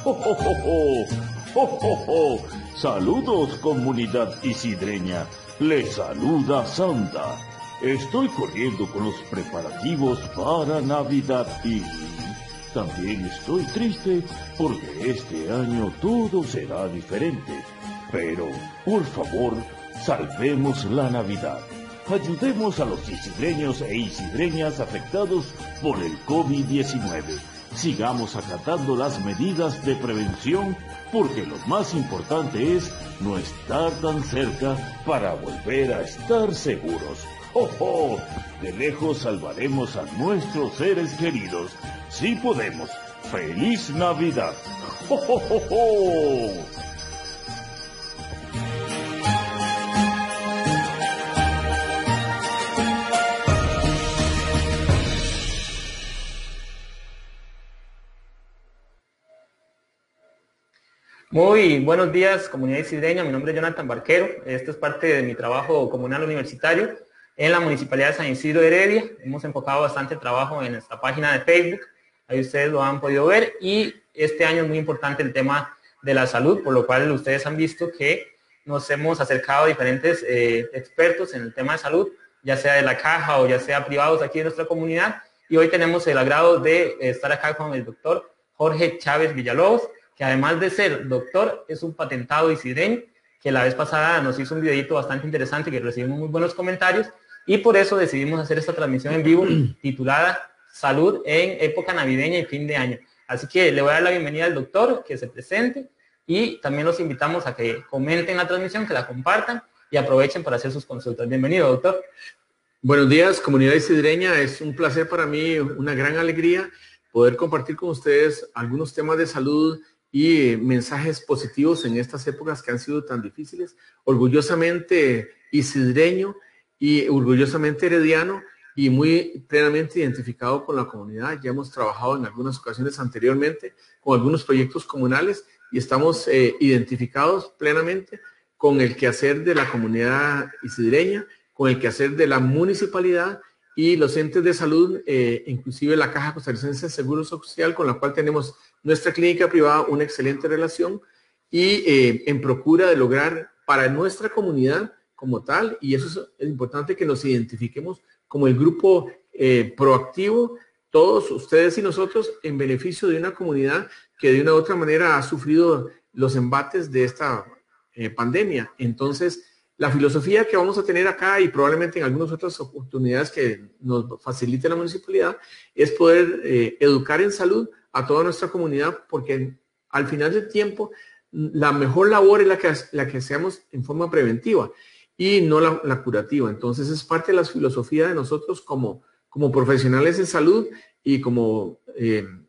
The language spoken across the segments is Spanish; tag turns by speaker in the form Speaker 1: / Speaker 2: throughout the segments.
Speaker 1: ¡Jo, jo, jo, jo! ¡Jo, jo, jo! Saludos, comunidad isidreña. Les saluda Santa. Estoy corriendo con los preparativos para Navidad y también estoy triste porque este año todo será diferente. Pero, por favor, salvemos la Navidad. Ayudemos a los isidreños e isidreñas afectados por el COVID-19. Sigamos acatando las medidas de prevención porque lo más importante es no estar tan cerca para volver a estar seguros. ¡Oh, oh! De lejos salvaremos a nuestros seres queridos. ¡Sí podemos! ¡Feliz Navidad! ¡Oh, oh, oh, oh!
Speaker 2: Muy buenos días, comunidad isidreña. Mi nombre es Jonathan Barquero. Esto es parte de mi trabajo comunal universitario en la Municipalidad de San Isidro de Heredia. Hemos enfocado bastante trabajo en nuestra página de Facebook. Ahí ustedes lo han podido ver. Y este año es muy importante el tema de la salud, por lo cual ustedes han visto que nos hemos acercado a diferentes expertos en el tema de salud, ya sea de la caja o ya sea privados aquí en nuestra comunidad. Y hoy tenemos el agrado de estar acá con el doctor Jorge Chávez Villalobos, que además de ser doctor, es un patentado isidreño, que la vez pasada nos hizo un videito bastante interesante, que recibimos muy buenos comentarios, y por eso decidimos hacer esta transmisión en vivo titulada Salud en época navideña y fin de año. Así que le voy a dar la bienvenida al doctor, que se presente, y también los invitamos a que comenten la transmisión, que la compartan y aprovechen para hacer sus consultas. Bienvenido, doctor.
Speaker 3: Buenos días, comunidad isidreña. Es un placer para mí, una gran alegría poder compartir con ustedes algunos temas de salud y mensajes positivos en estas épocas que han sido tan difíciles. Orgullosamente isidreño y orgullosamente herediano y muy plenamente identificado con la comunidad. Ya hemos trabajado en algunas ocasiones anteriormente con algunos proyectos comunales y estamos identificados plenamente con el quehacer de la comunidad isidreña, con el quehacer de la municipalidad y los entes de salud, inclusive la Caja Costarricense de Seguro Social, con la cual tenemos nuestra clínica privada una excelente relación y en procura de lograr para nuestra comunidad como tal, y eso es importante que nos identifiquemos como el grupo proactivo, todos ustedes y nosotros, en beneficio de una comunidad que de una u otra manera ha sufrido los embates de esta pandemia. Entonces, la filosofía que vamos a tener acá y probablemente en algunas otras oportunidades que nos facilite la municipalidad es poder educar en salud a toda nuestra comunidad, porque al final del tiempo la mejor labor es la que hacemos en forma preventiva y no la curativa. Entonces es parte de la filosofía de nosotros como profesionales en salud y como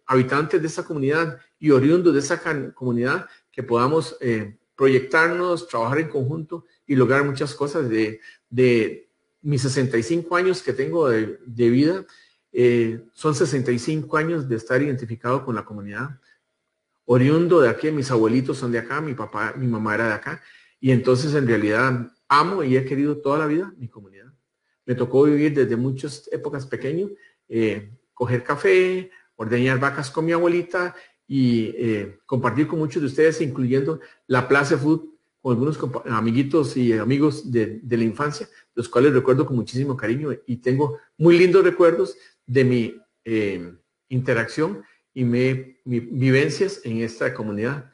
Speaker 3: habitantes de esta comunidad y oriundos de esa comunidad, que podamos proyectarnos, trabajar en conjunto y lograr muchas cosas. De mis 65 años que tengo de vida, son 65 años de estar identificado con la comunidad, oriundo de aquí. Mis abuelitos son de acá, mi papá, mi mamá era de acá, y entonces en realidad amo y he querido toda la vida mi comunidad. Me tocó vivir desde muchas épocas pequeño, coger café, ordeñar vacas con mi abuelita y compartir con muchos de ustedes, incluyendo la Plaza Food, con algunos amiguitos y amigos de la infancia, los cuales recuerdo con muchísimo cariño y tengo muy lindos recuerdos de mi interacción y mis vivencias en esta comunidad.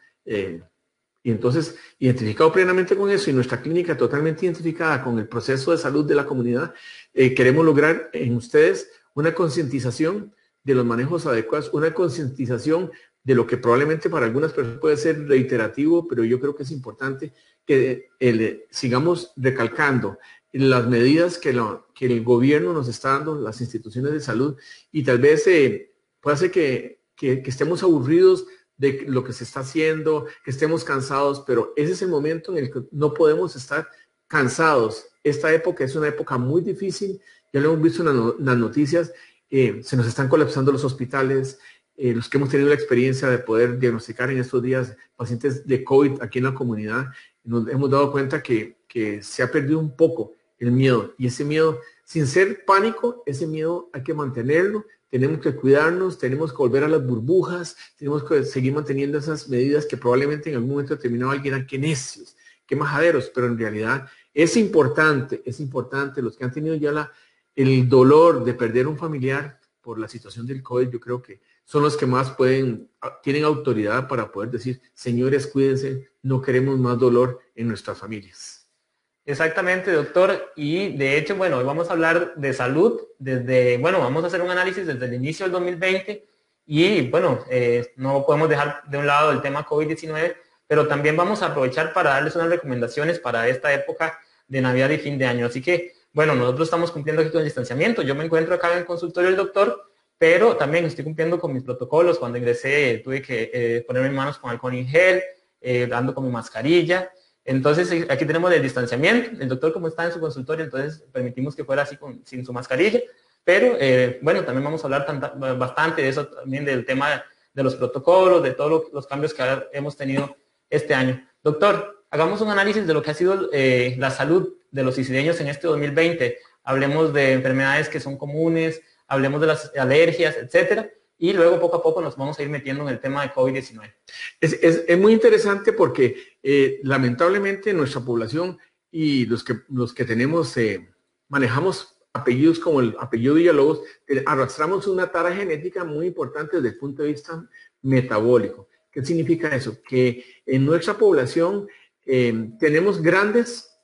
Speaker 3: Y entonces, identificado plenamente con eso y nuestra clínica totalmente identificada con el proceso de salud de la comunidad, queremos lograr en ustedes una concientización de los manejos adecuados, una concientización de lo que probablemente para algunas personas puede ser reiterativo, pero yo creo que es importante que sigamos recalcando las medidas que el gobierno nos está dando, las instituciones de salud, y tal vez puede ser que estemos aburridos de lo que se está haciendo, que estemos cansados, pero ese es el momento en el que no podemos estar cansados. Esta época es una época muy difícil, ya lo hemos visto en las noticias, se nos están colapsando los hospitales. Los que hemos tenido la experiencia de poder diagnosticar en estos días pacientes de COVID aquí en la comunidad, nos hemos dado cuenta que se ha perdido un poco el miedo, y ese miedo sin ser pánico, ese miedo hay que mantenerlo, tenemos que cuidarnos, tenemos que volver a las burbujas, tenemos que seguir manteniendo esas medidas que probablemente en algún momento determinado alguien dirá, qué necios, qué majaderos, pero en realidad es importante, los que han tenido ya el dolor de perder un familiar por la situación del COVID, yo creo que son los que más tienen autoridad para poder decir, señores, cuídense, no queremos más dolor en nuestras familias.
Speaker 2: Exactamente, doctor. Y de hecho, bueno, hoy vamos a hablar de salud vamos a hacer un análisis desde el inicio del 2020 y bueno, no podemos dejar de un lado el tema COVID-19, pero también vamos a aprovechar para darles unas recomendaciones para esta época de Navidad y fin de año. Así que, bueno, nosotros estamos cumpliendo aquí con el distanciamiento. Yo me encuentro acá en el consultorio del doctor, pero también estoy cumpliendo con mis protocolos. Cuando ingresé tuve que ponerme mis manos con alcohol en gel, ando con mi mascarilla. Entonces, aquí tenemos el distanciamiento. El doctor, como está en su consultorio, entonces permitimos que fuera así sin su mascarilla. Pero, bueno, también vamos a hablar bastante de eso, también del tema de los protocolos, de todos los cambios que hemos tenido este año. Doctor, hagamos un análisis de lo que ha sido la salud de los isidreños en este 2020. Hablemos de enfermedades que son comunes, hablemos de las alergias, etcétera. Y luego poco a poco nos vamos a ir metiendo en el tema de COVID-19.
Speaker 3: Es muy interesante porque lamentablemente nuestra población y los que tenemos, manejamos apellidos como el apellido Villalobos, arrastramos una tara genética muy importante desde el punto de vista metabólico. ¿Qué significa eso? Que en nuestra población tenemos grandes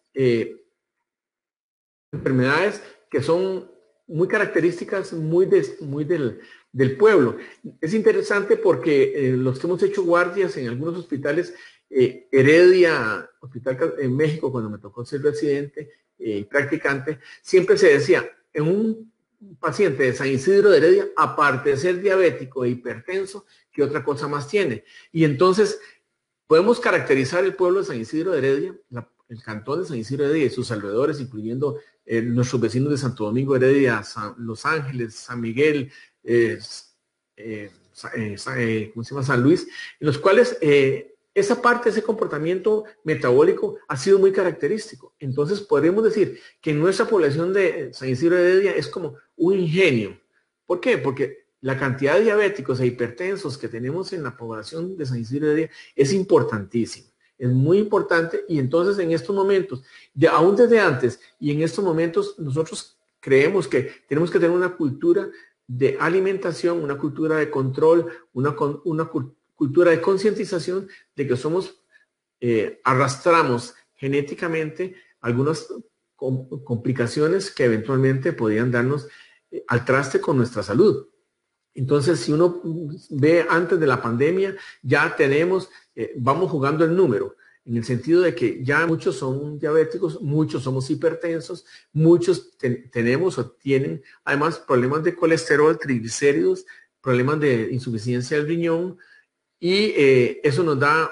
Speaker 3: enfermedades que son muy características, muy del pueblo. Es interesante porque los que hemos hecho guardias en algunos hospitales, Heredia, hospital en México, cuando me tocó ser residente y practicante, siempre se decía, en un paciente de San Isidro de Heredia, aparte de ser diabético e hipertenso, ¿qué otra cosa más tiene? Y entonces podemos caracterizar el pueblo de San Isidro de Heredia, el cantón de San Isidro de Heredia y sus alrededores, incluyendo nuestros vecinos de Santo Domingo Heredia, Los Ángeles, San Miguel, ¿cómo se llama? San Luis, en los cuales esa parte, ese comportamiento metabólico ha sido muy característico. Entonces podemos decir que nuestra población de San Isidro de Heredia es como un ingenio. ¿Por qué? Porque la cantidad de diabéticos e hipertensos que tenemos en la población de San Isidro de Heredia es importantísima. Es muy importante y entonces en estos momentos, ya aún desde antes y en estos momentos nosotros creemos que tenemos que tener una cultura de alimentación, una cultura de control, una cultura de concientización de que arrastramos genéticamente algunas complicaciones que eventualmente podrían darnos al traste con nuestra salud. Entonces, si uno ve antes de la pandemia, ya tenemos, vamos jugando el número, en el sentido de que ya muchos son diabéticos, muchos somos hipertensos, muchos tenemos o tienen además problemas de colesterol, triglicéridos, problemas de insuficiencia del riñón y eso nos da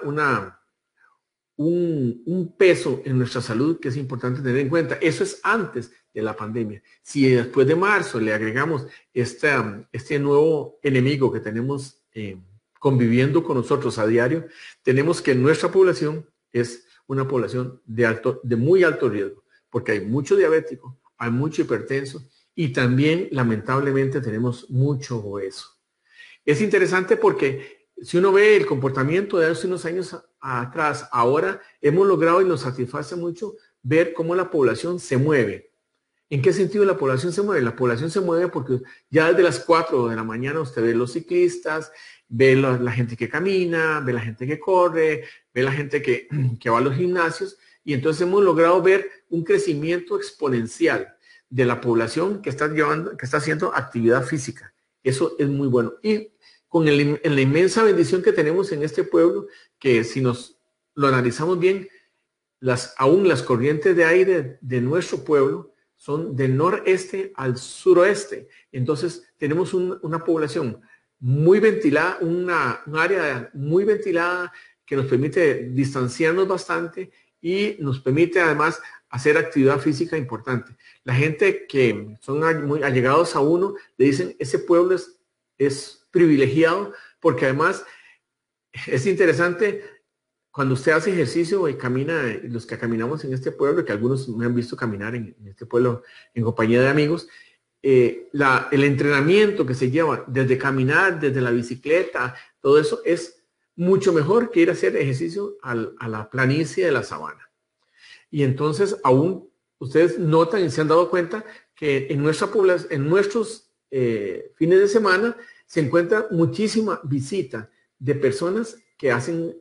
Speaker 3: un peso en nuestra salud que es importante tener en cuenta. Eso es antes de la pandemia. Si después de marzo le agregamos este nuevo enemigo que tenemos conviviendo con nosotros a diario, tenemos que nuestra población es una población de muy alto riesgo, porque hay mucho diabético, hay mucho hipertenso y también lamentablemente tenemos mucho obeso. Es interesante porque si uno ve el comportamiento de hace unos años atrás, ahora hemos logrado y nos satisface mucho ver cómo la población se mueve. ¿En qué sentido la población se mueve? La población se mueve porque ya desde las 4 de la mañana usted ve los ciclistas, ve la gente que camina, ve la gente que corre, ve la gente que va a los gimnasios y entonces hemos logrado ver un crecimiento exponencial de la población que está haciendo actividad física. Eso es muy bueno. Y con la inmensa bendición que tenemos en este pueblo, que si nos lo analizamos bien, aún las corrientes de aire de nuestro pueblo son del noreste al suroeste. Entonces tenemos una población muy ventilada, un área muy ventilada que nos permite distanciarnos bastante y nos permite además hacer actividad física importante. La gente que son muy allegados a uno le dicen, ese pueblo es privilegiado porque además es interesante, cuando usted hace ejercicio y camina, los que caminamos en este pueblo, que algunos me han visto caminar en este pueblo en compañía de amigos, el entrenamiento que se lleva desde caminar, desde la bicicleta, todo eso es mucho mejor que ir a hacer ejercicio a la planicie de la sabana. Y entonces aún ustedes notan y se han dado cuenta que en nuestra población, en nuestros fines de semana se encuentra muchísima visita de personas que hacen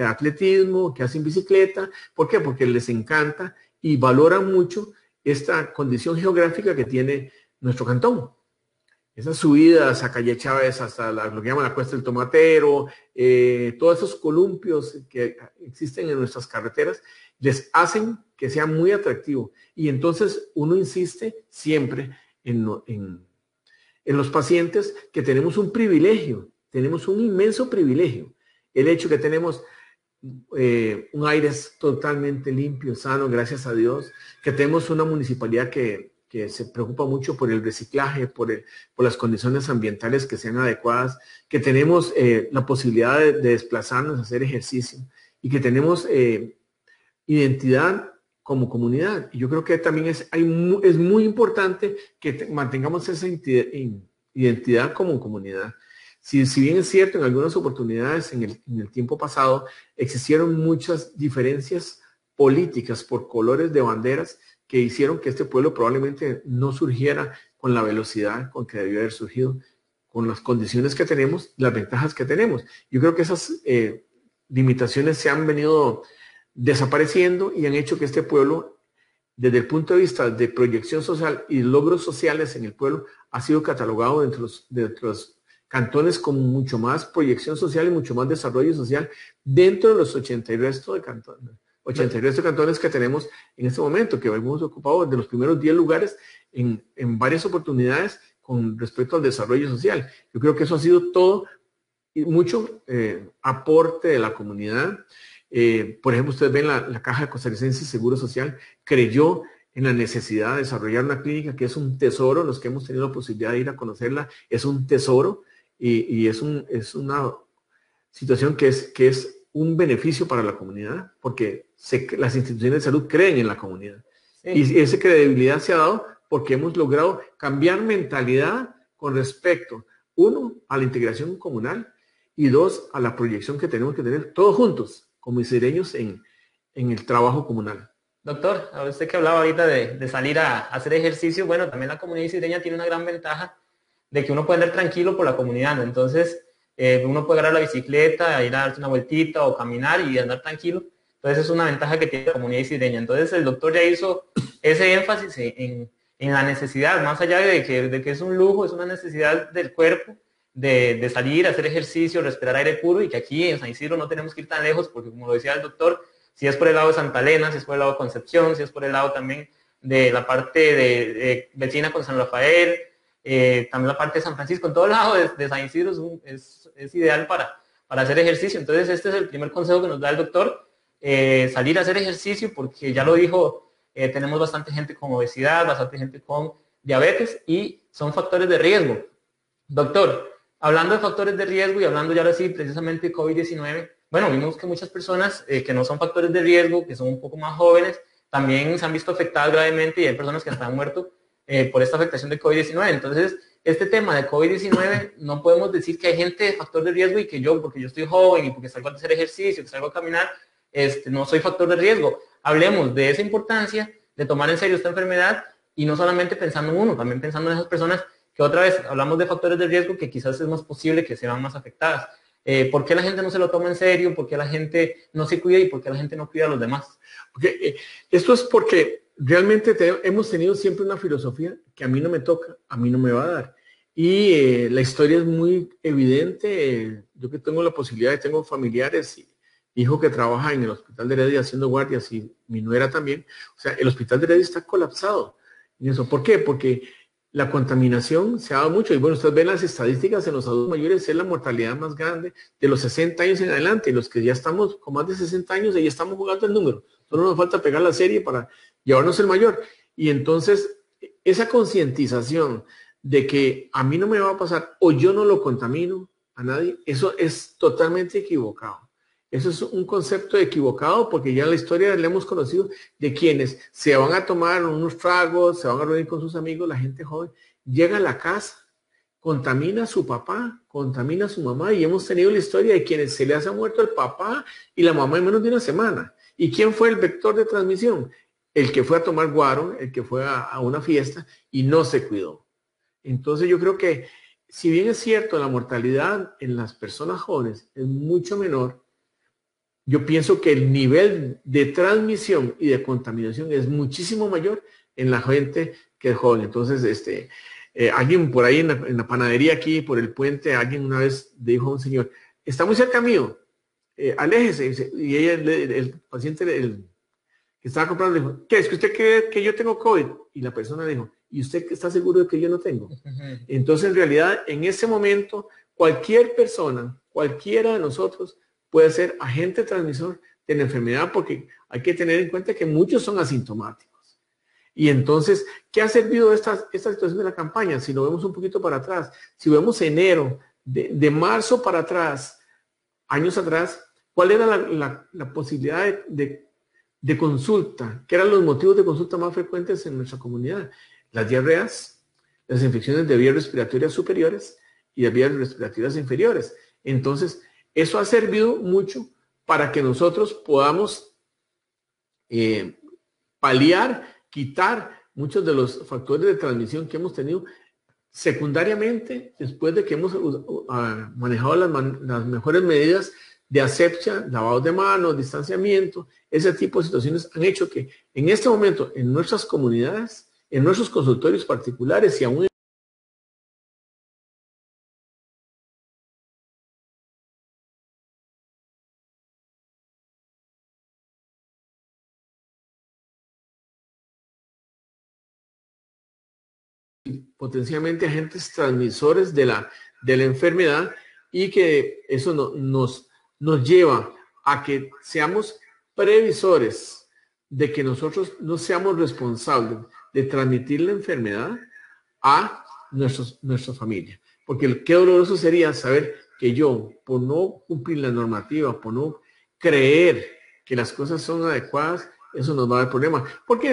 Speaker 3: atletismo, que hacen bicicleta. ¿Por qué? Porque les encanta y valoran mucho esta condición geográfica que tiene nuestro cantón. Esas subidas a Calle Chávez hasta lo que llaman la Cuesta del Tomatero, todos esos columpios que existen en nuestras carreteras, les hacen que sea muy atractivo. Y entonces uno insiste siempre en los pacientes que tenemos un privilegio, tenemos un inmenso privilegio. El hecho que tenemos un aire totalmente limpio, sano, gracias a Dios, que tenemos una municipalidad que se preocupa mucho por el reciclaje, por las condiciones ambientales que sean adecuadas, que tenemos la posibilidad de desplazarnos a hacer ejercicio y que tenemos identidad como comunidad. Y yo creo que también es muy importante que mantengamos esa identidad como comunidad. Si bien es cierto, en algunas oportunidades en el tiempo pasado existieron muchas diferencias políticas por colores de banderas que hicieron que este pueblo probablemente no surgiera con la velocidad con que debió haber surgido, con las condiciones que tenemos, las ventajas que tenemos. Yo creo que esas limitaciones se han venido desapareciendo y han hecho que este pueblo, desde el punto de vista de proyección social y logros sociales en el pueblo, ha sido catalogado entre los cantones con mucho más proyección social y mucho más desarrollo social dentro de los 80 y resto de cantones. 80 y resto de cantones que tenemos en este momento, que hemos ocupado de los primeros 10 lugares en varias oportunidades con respecto al desarrollo social. Yo creo que eso ha sido todo y mucho aporte de la comunidad. Por ejemplo, ustedes ven la Caja Costarricense de Seguro Social creyó en la necesidad de desarrollar una clínica que es un tesoro. Los que hemos tenido la posibilidad de ir a conocerla, es un tesoro y es una situación que es un beneficio para la comunidad, porque las instituciones de salud creen en la comunidad. Sí. Y esa credibilidad se ha dado porque hemos logrado cambiar mentalidad con respecto, uno, a la integración comunal y dos, a la proyección que tenemos que tener todos juntos, como isidreños, en el trabajo comunal.
Speaker 2: Doctor, a usted que hablaba ahorita de salir a hacer ejercicio, bueno, también la comunidad isidreña tiene una gran ventaja de que uno puede andar tranquilo por la comunidad, ¿no? Entonces, uno puede agarrar la bicicleta, ir a darse una vueltita o caminar y andar tranquilo. Entonces, es una ventaja que tiene la comunidad isidreña. Entonces, el doctor ya hizo ese énfasis en la necesidad, más allá de que es un lujo, es una necesidad del cuerpo de salir a hacer ejercicio, respirar aire puro, y que aquí en San Isidro no tenemos que ir tan lejos, porque como lo decía el doctor, si es por el lado de Santa Elena, si es por el lado de Concepción, si es por el lado también de la parte de vecina con San Rafael, también la parte de San Francisco, en todo lado de San Isidro es ideal para hacer ejercicio. Entonces este es el primer consejo que nos da el doctor, salir a hacer ejercicio, porque ya lo dijo, tenemos bastante gente con obesidad, bastante gente con diabetes y son factores de riesgo. Doctor, hablando de factores de riesgo y hablando ya ahora sí precisamente de COVID-19, bueno, vimos que muchas personas que no son factores de riesgo, que son un poco más jóvenes, también se han visto afectadas gravemente y hay personas que han muerto por esta afectación de COVID-19. Entonces, este tema de COVID-19 no podemos decir que hay gente de factor de riesgo y que yo, porque yo estoy joven y porque salgo a hacer ejercicio, que salgo a caminar, no soy factor de riesgo. Hablemos de esa importancia de tomar en serio esta enfermedad y no solamente pensando en uno, también pensando en esas personas que otra vez hablamos de factores de riesgo que quizás es más posible que sean más afectadas. ¿Por qué la gente no se lo toma en serio? ¿Por qué la gente no se cuida y por qué la gente no cuida a los demás?
Speaker 3: Okay. Esto es porque realmente hemos tenido siempre una filosofía que a mí no me toca, a mí no me va a dar. Y la historia es muy evidente. Yo que tengo la posibilidad, tengo familiares y hijo que trabaja en el Hospital de Heredia haciendo guardias y mi nuera también. O sea, el Hospital de Heredia está colapsado. ¿Y eso por qué? Porque la contaminación se ha dado mucho. Y bueno, ustedes ven las estadísticas en los adultos mayores, es la mortalidad más grande de los 60 años en adelante. Y los que ya estamos con más de 60 años, ya estamos jugando el número. Solo nos falta pegar la serie para llevarnos el mayor. Y entonces, esa concientización de que a mí no me va a pasar o yo no lo contamino a nadie, eso es totalmente equivocado. Eso es un concepto equivocado porque ya en la historia le hemos conocido de quienes se van a tomar unos tragos, se van a reunir con sus amigos, la gente joven, llega a la casa, contamina a su papá, contamina a su mamá y hemos tenido la historia de quienes se les ha muerto el papá y la mamá en menos de una semana. ¿Y quién fue el vector de transmisión? El que fue a tomar guaro, el que fue a una fiesta y no se cuidó. Entonces yo creo que si bien es cierto la mortalidad en las personas jóvenes es mucho menor, yo pienso que el nivel de transmisión y de contaminación es muchísimo mayor en la gente que es joven. Entonces, alguien por ahí en la panadería aquí, por el puente, alguien una vez dijo a un señor, está muy cerca mío, aléjese. Y ella, el paciente, que estaba comprando, dijo, ¿qué es que usted cree que yo tengo COVID? Y la persona dijo, ¿y usted está seguro de que yo no tengo? Entonces, en realidad, en ese momento, cualquier persona, cualquiera de nosotros, puede ser agente transmisor de la enfermedad porque hay que tener en cuenta que muchos son asintomáticos. Y entonces, ¿qué ha servido esta situación de la campaña? Si lo vemos un poquito para atrás, si vemos enero, de marzo para atrás, años atrás, ¿cuál era la posibilidad de consulta? ¿Qué eran los motivos de consulta más frecuentes en nuestra comunidad? Las diarreas, las infecciones de vías respiratorias superiores y de vías respiratorias inferiores. Entonces, eso ha servido mucho para que nosotros podamos paliar, quitar muchos de los factores de transmisión que hemos tenido secundariamente después de que hemos manejado las mejores medidas de asepsia, lavado de manos, distanciamiento. Ese tipo de situaciones han hecho que en este momento en nuestras comunidades, en nuestros consultorios particulares y aún potencialmente agentes transmisores de la enfermedad y que eso nos lleva a que seamos previsores de que nosotros no seamos responsables de transmitir la enfermedad a nuestra familia. Porque qué doloroso sería saber que yo, por no cumplir la normativa, por no creer que las cosas son adecuadas, eso nos va a dar problemas. Porque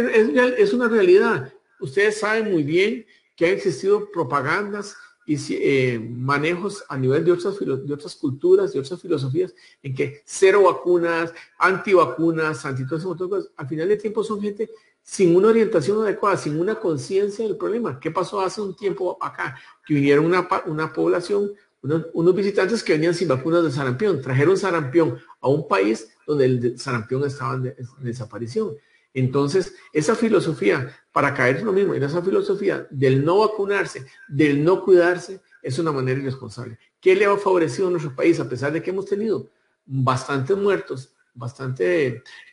Speaker 3: es una realidad. Ustedes saben muy bien que han existido propagandas y manejos a nivel de otras culturas, de otras filosofías, en que cero vacunas, antivacunas, antitóxicos, al final de tiempo son gente sin una orientación adecuada, sin una conciencia del problema. ¿Qué pasó hace un tiempo acá? Que vinieron una población, unos visitantes que venían sin vacunas de sarampión, trajeron sarampión a un país donde el sarampión estaba en desaparición. Entonces, esa filosofía, para caer en lo mismo, en esa filosofía del no vacunarse, del no cuidarse, es una manera irresponsable. ¿Qué le ha favorecido a nuestro país? A pesar de que hemos tenido bastantes muertos,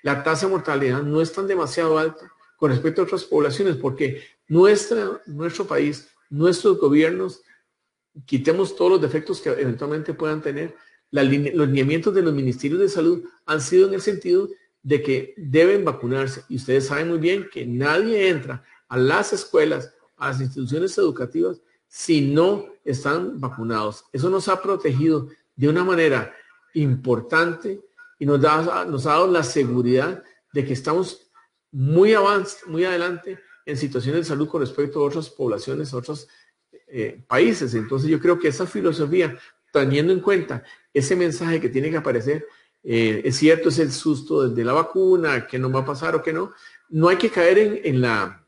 Speaker 3: la tasa de mortalidad no es tan demasiado alta con respecto a otras poblaciones, porque nuestro país, nuestros gobiernos, quitemos todos los defectos que eventualmente puedan tener, los lineamientos de los ministerios de salud han sido en el sentido de que deben vacunarse. Y ustedes saben muy bien que nadie entra a las escuelas, a las instituciones educativas, si no están vacunados. Eso nos ha protegido de una manera importante y nos ha dado la seguridad de que estamos muy adelante en situaciones de salud con respecto a otras poblaciones, a otros países. Entonces yo creo que esa filosofía, teniendo en cuenta ese mensaje que tiene que aparecer, es cierto, es el susto de la vacuna, que no va a pasar o que no. No hay que caer en la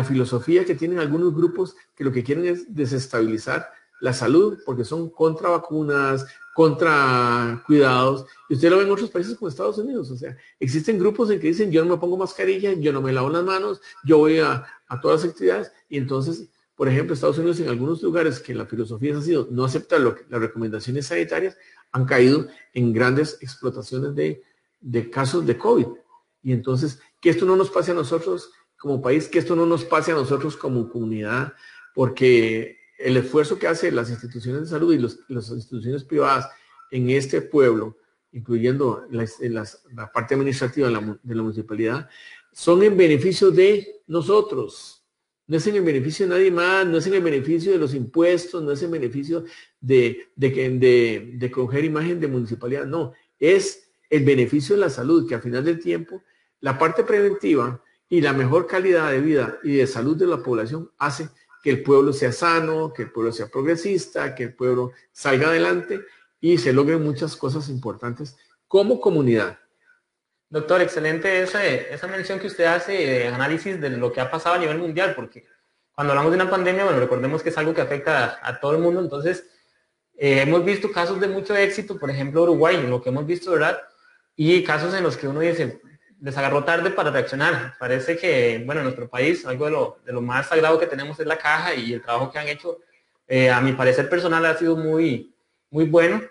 Speaker 3: filosofía que tienen algunos grupos que lo que quieren es desestabilizar la salud porque son contra vacunas, contra cuidados. Y usted lo ve en otros países como Estados Unidos. O sea, existen grupos en que dicen yo no me pongo mascarilla, yo no me lavo las manos, yo voy a todas las actividades. Y entonces, por ejemplo, Estados Unidos en algunos lugares que la filosofía ha sido no aceptar las recomendaciones sanitarias, han caído en grandes explotaciones de casos de COVID. Y entonces, que esto no nos pase a nosotros como país, que esto no nos pase a nosotros como comunidad, porque el esfuerzo que hacen las instituciones de salud y las instituciones privadas en este pueblo, incluyendo la parte administrativa de la municipalidad, son en beneficio de nosotros, No es en el beneficio de nadie más, no es en el beneficio de los impuestos, no es en beneficio de coger imagen de municipalidad, no, es el beneficio de la salud, que al final del tiempo, la parte preventiva y la mejor calidad de vida y de salud de la población hace que el pueblo sea sano, que el pueblo sea progresista, que el pueblo salga adelante y se logren muchas cosas importantes como comunidad.
Speaker 2: Doctor, excelente esa mención que usted hace de análisis de lo que ha pasado a nivel mundial, porque cuando hablamos de una pandemia, bueno, recordemos que es algo que afecta a todo el mundo, entonces hemos visto casos de mucho éxito, por ejemplo Uruguay, lo que hemos visto, ¿verdad? Y casos en los que uno dice, les agarró tarde para reaccionar. Parece que, bueno, en nuestro país, algo de lo más sagrado que tenemos es la caja y el trabajo que han hecho, a mi parecer personal, ha sido muy, muy bueno.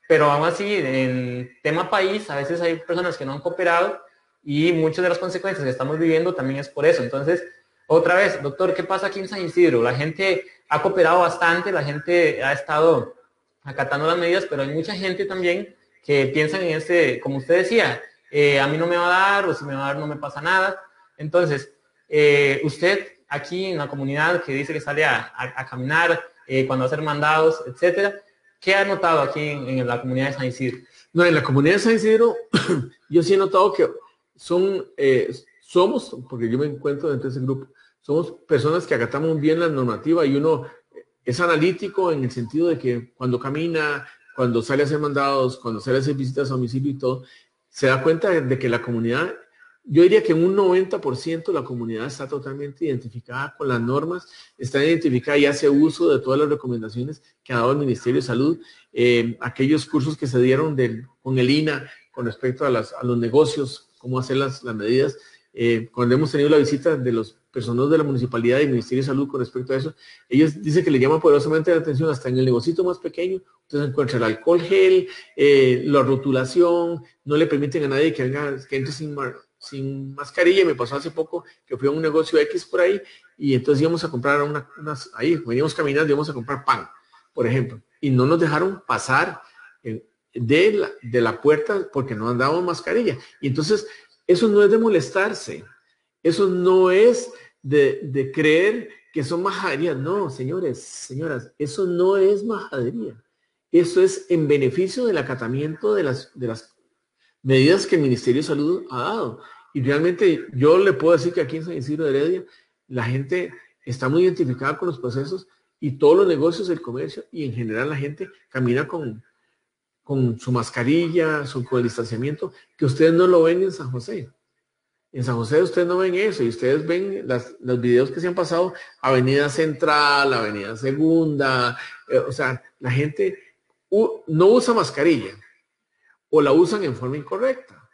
Speaker 2: Pero aún así, en tema país, a veces hay personas que no han cooperado y muchas de las consecuencias que estamos viviendo también es por eso. Entonces, otra vez, doctor, ¿qué pasa aquí en San Isidro? La gente ha cooperado bastante, la gente ha estado acatando las medidas, pero hay mucha gente también que piensan en como usted decía, a mí no me va a dar, o si me va a dar no me pasa nada. Entonces, usted aquí en la comunidad que dice que sale a caminar, cuando va a hacer mandados, etcétera, ¿qué ha notado aquí en la comunidad de San Isidro?
Speaker 3: No, en la comunidad de San Isidro, yo sí he notado que somos, porque yo me encuentro dentro de ese grupo, somos personas que acatamos bien la normativa y uno es analítico en el sentido de que cuando camina, cuando sale a hacer mandados, cuando sale a hacer visitas a domicilio y todo, se da cuenta de que la comunidad, yo diría que en un 90% la comunidad está totalmente identificada con las normas, está identificada y hace uso de todas las recomendaciones que ha dado el Ministerio de Salud, aquellos cursos que se dieron con el INA con respecto a los negocios, cómo hacer las medidas. Cuando hemos tenido la visita de los personas de la municipalidad y del Ministerio de Salud con respecto a eso, ellos dicen que le llaman poderosamente la atención hasta en el negocito más pequeño. Entonces encuentra el alcohol gel, la rotulación, no le permiten a nadie que entre sin mascarilla. Me pasó hace poco que fui a un negocio X por ahí y entonces íbamos a comprar ahí veníamos caminando y íbamos a comprar pan, por ejemplo, y no nos dejaron pasar de la puerta porque no andábamos mascarilla. Y entonces eso no es de molestarse, eso no es de creer que son majaderías. No, señores, señoras, eso no es majadería. Eso es en beneficio del acatamiento de las medidas que el Ministerio de Salud ha dado. Y realmente yo le puedo decir que aquí en San Isidro de Heredia la gente está muy identificada con los procesos y todos los negocios, el comercio y en general la gente camina con su mascarilla, con el distanciamiento, que ustedes no lo ven en San José. En San José ustedes no ven eso y ustedes ven los videos que se han pasado, Avenida Central, Avenida Segunda, o sea, la gente no usa mascarilla o la usan en forma incorrecta.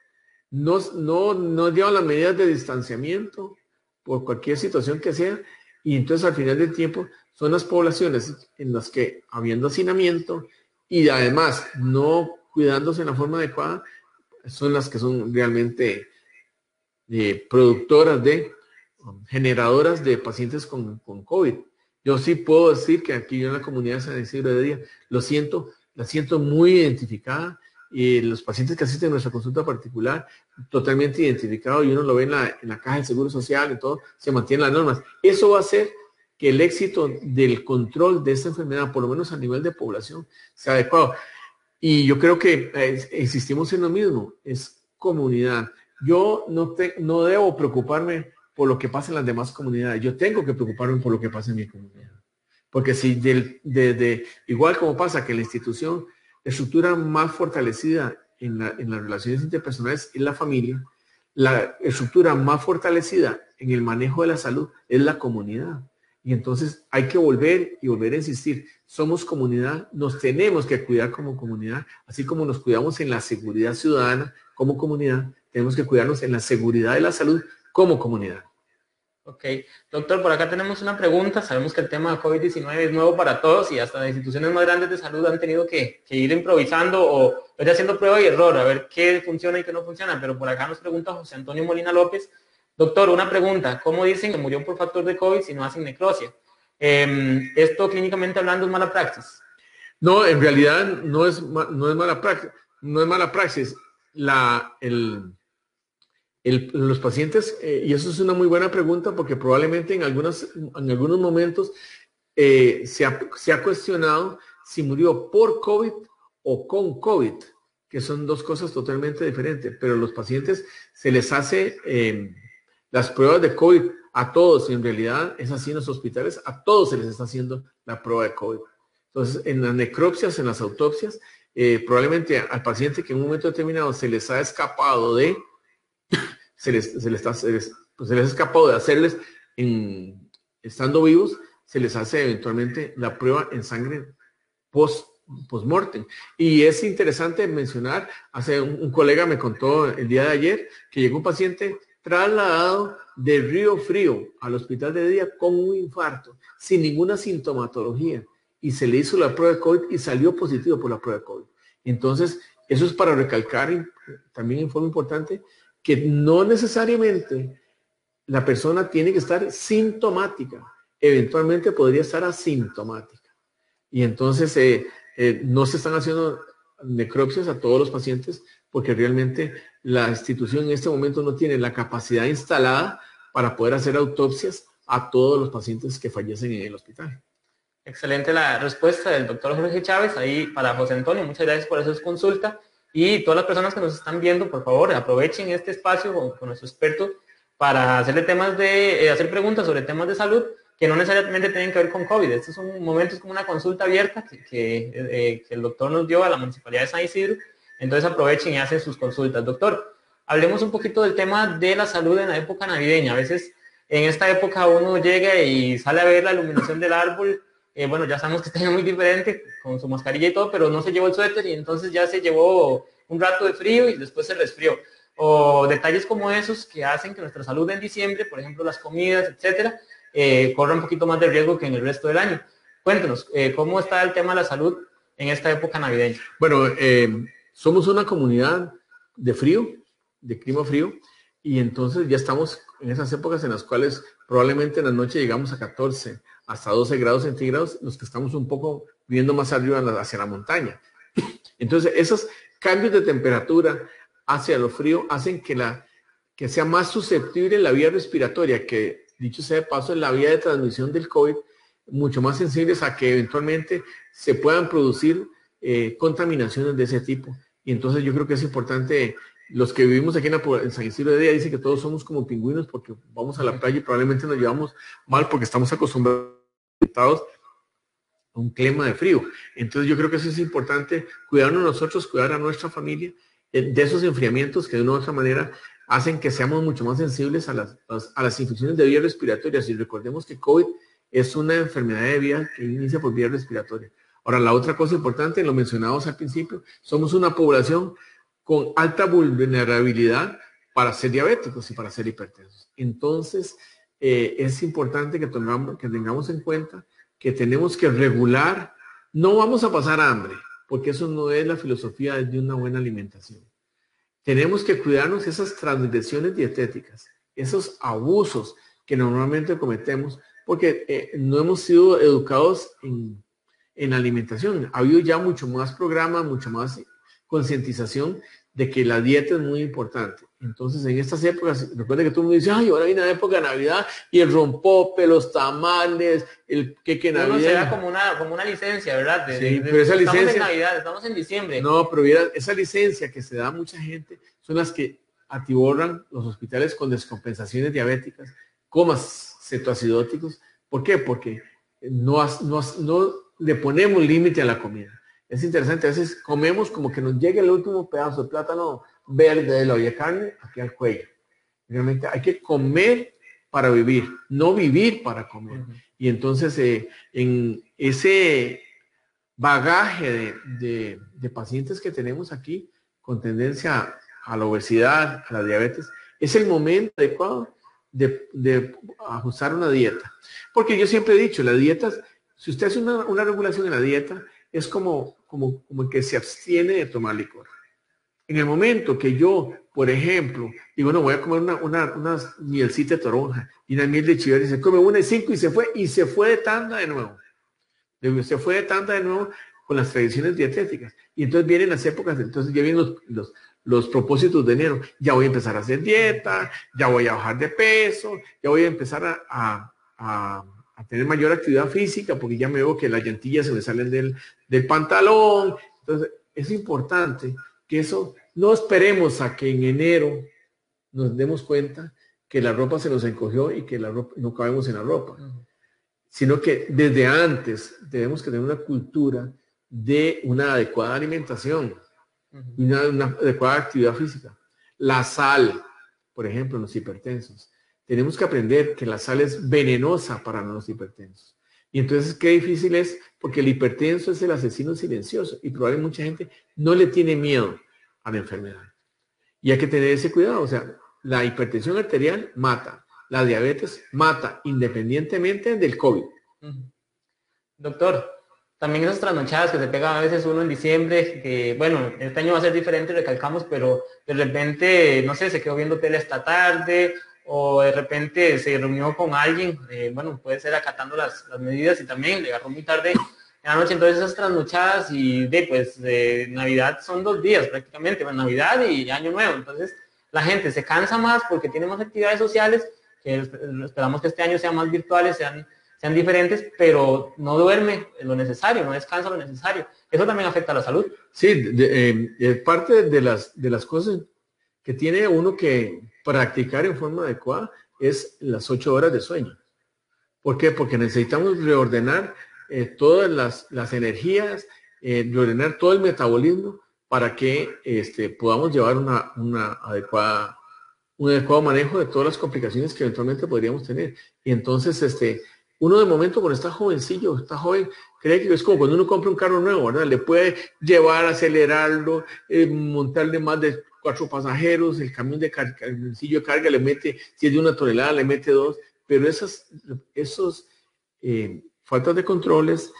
Speaker 3: No llevan las medidas de distanciamiento por cualquier situación que sea y entonces al final del tiempo son las poblaciones en las que habiendo hacinamiento y además no cuidándose en la forma adecuada son las que son realmente productoras generadoras de pacientes con COVID. Yo sí puedo decir que aquí yo en la comunidad de San Isidro de Heredia la siento muy identificada y los pacientes que asisten a nuestra consulta particular totalmente identificados y uno lo ve en la caja de seguro social y todo, se mantienen las normas. Eso va a hacer que el éxito del control de esta enfermedad, por lo menos a nivel de población, sea adecuado. Y yo creo que existimos en lo mismo, es comunidad. Yo no debo preocuparme por lo que pasa en las demás comunidades. Yo tengo que preocuparme por lo que pasa en mi comunidad. Porque si igual como pasa que la institución, la estructura más fortalecida en las relaciones interpersonales es la familia, la estructura más fortalecida en el manejo de la salud es la comunidad. Y entonces hay que volver a insistir. Somos comunidad, nos tenemos que cuidar como comunidad, así como nos cuidamos en la seguridad ciudadana como comunidad, tenemos que cuidarnos en la seguridad de la salud como comunidad.
Speaker 2: Ok, doctor, por acá tenemos una pregunta. Sabemos que el tema de COVID-19 es nuevo para todos y hasta las instituciones más grandes de salud han tenido que ir improvisando o ir haciendo prueba y error, a ver qué funciona y qué no funciona. Pero por acá nos pregunta José Antonio Molina López. Doctor, una pregunta. ¿Cómo dicen que murió por factor de COVID si no hacen necrosia? ¿Esto clínicamente hablando es mala praxis?
Speaker 3: No, en realidad no es mala praxis. No es mala praxis. Los pacientes, y eso es una muy buena pregunta porque probablemente en algunos momentos se ha cuestionado si murió por COVID o con COVID, que son dos cosas totalmente diferentes, pero los pacientes se les hace las pruebas de COVID a todos, y en realidad es así en los hospitales, a todos se les está haciendo la prueba de COVID. Entonces, en las necropsias, en las autopsias, probablemente al paciente que en un momento determinado se les ha escapado de, se les ha escapado de hacerles, estando vivos, se les hace eventualmente la prueba en sangre post-mortem. Y es interesante mencionar, un colega me contó el día de ayer que llegó un paciente trasladado de Río Frío al hospital de día con un infarto, sin ninguna sintomatología, y se le hizo la prueba de COVID y salió positivo por la prueba de COVID. Entonces, eso es para recalcar también en forma importante que no necesariamente la persona tiene que estar sintomática, eventualmente podría estar asintomática. Y entonces no se están haciendo necropsias a todos los pacientes porque realmente la institución en este momento no tiene la capacidad instalada para poder hacer autopsias a todos los pacientes que fallecen en el hospital.
Speaker 2: Excelente la respuesta del doctor Jorge Chávez. Ahí para José Antonio, muchas gracias por esa consulta. Y todas las personas que nos están viendo, por favor, aprovechen este espacio con nuestro experto para hacerle hacer preguntas sobre temas de salud que no necesariamente tienen que ver con COVID. Este es un momento, es como una consulta abierta que el doctor nos dio a la Municipalidad de San Isidro. Entonces aprovechen y hacen sus consultas. Doctor, hablemos un poquito del tema de la salud en la época navideña. A veces en esta época uno llega y sale a ver la iluminación del árbol. Bueno, ya sabemos que está muy diferente con su mascarilla y todo, pero no se llevó el suéter y entonces ya se llevó un rato de frío y después se resfrió. O detalles como esos que hacen que nuestra salud en diciembre, por ejemplo, las comidas, etcétera, corra un poquito más de riesgo que en el resto del año. Cuéntenos, ¿cómo está el tema de la salud en esta época navideña?
Speaker 3: Bueno, somos una comunidad de frío, de clima frío, y entonces ya estamos en esas épocas en las cuales probablemente en la noche llegamos a 14, hasta 12 grados centígrados, los que estamos un poco viendo más arriba hacia la montaña. Entonces, esos cambios de temperatura hacia lo frío hacen que sea más susceptible la vía respiratoria, que dicho sea de paso, es la vía de transmisión del COVID, mucho más sensibles a que eventualmente se puedan producir contaminaciones de ese tipo. Y entonces yo creo que es importante, los que vivimos aquí en San Isidro de Día dicen que todos somos como pingüinos porque vamos a la playa y probablemente nos llevamos mal porque estamos acostumbrados a un clima de frío. Entonces yo creo que eso es importante, cuidarnos nosotros, cuidar a nuestra familia de esos enfriamientos que de una u otra manera hacen que seamos mucho más sensibles a las infecciones de vías respiratorias. Y recordemos que COVID es una enfermedad de vía que inicia por vía respiratoria. Ahora, la otra cosa importante, lo mencionamos al principio, somos una población con alta vulnerabilidad para ser diabéticos y para ser hipertensos. Entonces, es importante que tengamos en cuenta que tenemos que regular, no vamos a pasar hambre, porque eso no es la filosofía de una buena alimentación. Tenemos que cuidarnos esas transgresiones dietéticas, esos abusos que normalmente cometemos, porque no hemos sido educados en la alimentación. Ha habido ya mucho más programa, mucho más concientización de que la dieta es muy importante. Entonces, en estas épocas, recuerda que todo el mundo dice, ay, ahora viene la época de Navidad y el rompope, los tamales, el queque navideño.
Speaker 2: Uno se da como una licencia, ¿verdad?
Speaker 3: Pero esa licencia...
Speaker 2: Estamos en Navidad, estamos en diciembre.
Speaker 3: No, pero mira, esa licencia que se da a mucha gente son las que atiborran los hospitales con descompensaciones diabéticas, comas cetoacidóticos. ¿Por qué? Porque no le ponemos límite a la comida. Es interesante, a veces comemos como que nos llegue el último pedazo de plátano verde de la olla de carne aquí al cuello. Realmente hay que comer para vivir, no vivir para comer. Y entonces en ese bagaje de pacientes que tenemos aquí con tendencia a la obesidad, a la diabetes, es el momento adecuado de ajustar una dieta. Porque yo siempre he dicho, la dieta, si usted hace una regulación en la dieta, es como que se abstiene de tomar licor. En el momento que yo, por ejemplo, digo, no, voy a comer una mielcita de toronja y una miel de chiver, y se come una de 5 y se fue de tanda de nuevo. Se fue de tanda de nuevo con las tradiciones dietéticas. Y entonces vienen las épocas, entonces ya vienen los propósitos de enero. Ya voy a empezar a hacer dieta, ya voy a bajar de peso, ya voy a empezar a tener mayor actividad física porque ya me veo que las llantillas se me salen del pantalón. Entonces, es importante que eso, no esperemos a que en enero nos demos cuenta que la ropa se nos encogió y que la ropa, no cabemos en la ropa, sino que desde antes debemos que tener una cultura de una adecuada alimentación y una adecuada actividad física. La sal, por ejemplo, en los hipertensos. Tenemos que aprender que la sal es venenosa para los hipertensos. Y entonces, qué difícil es, porque el hipertenso es el asesino silencioso y probablemente mucha gente no le tiene miedo a la enfermedad. Y hay que tener ese cuidado. O sea, la hipertensión arterial mata, la diabetes mata, independientemente del COVID.
Speaker 2: Doctor, también esas trasnochadas que se pegan a veces uno en diciembre, que bueno, este año va a ser diferente, recalcamos, pero de repente, no sé, se quedó viendo tele esta tarde, o de repente se reunió con alguien, bueno, puede ser acatando las medidas y también le agarró muy tarde en la noche. Entonces esas trasnochadas y Navidad son 2 días prácticamente, bueno, Navidad y Año Nuevo. Entonces la gente se cansa más porque tiene más actividades sociales, que esperamos que este año sean más virtuales, sean diferentes, pero no duerme lo necesario, no descansa lo necesario. Eso también afecta a la salud.
Speaker 3: Sí, parte de las cosas que tiene uno que practicar en forma adecuada es las 8 horas de sueño. ¿Por qué? Porque necesitamos reordenar todas las energías, reordenar todo el metabolismo para que podamos llevar un adecuado manejo de todas las complicaciones que eventualmente podríamos tener. Y entonces, uno de momento cuando está jovencillo, está joven, cree que es como cuando uno compra un carro nuevo, ¿verdad? Le puede llevar, acelerarlo, montarle más de 4 pasajeros, el camión de carga, el sencillo de carga le mete, si es de 1 tonelada, le mete 2, pero esos faltas de controles,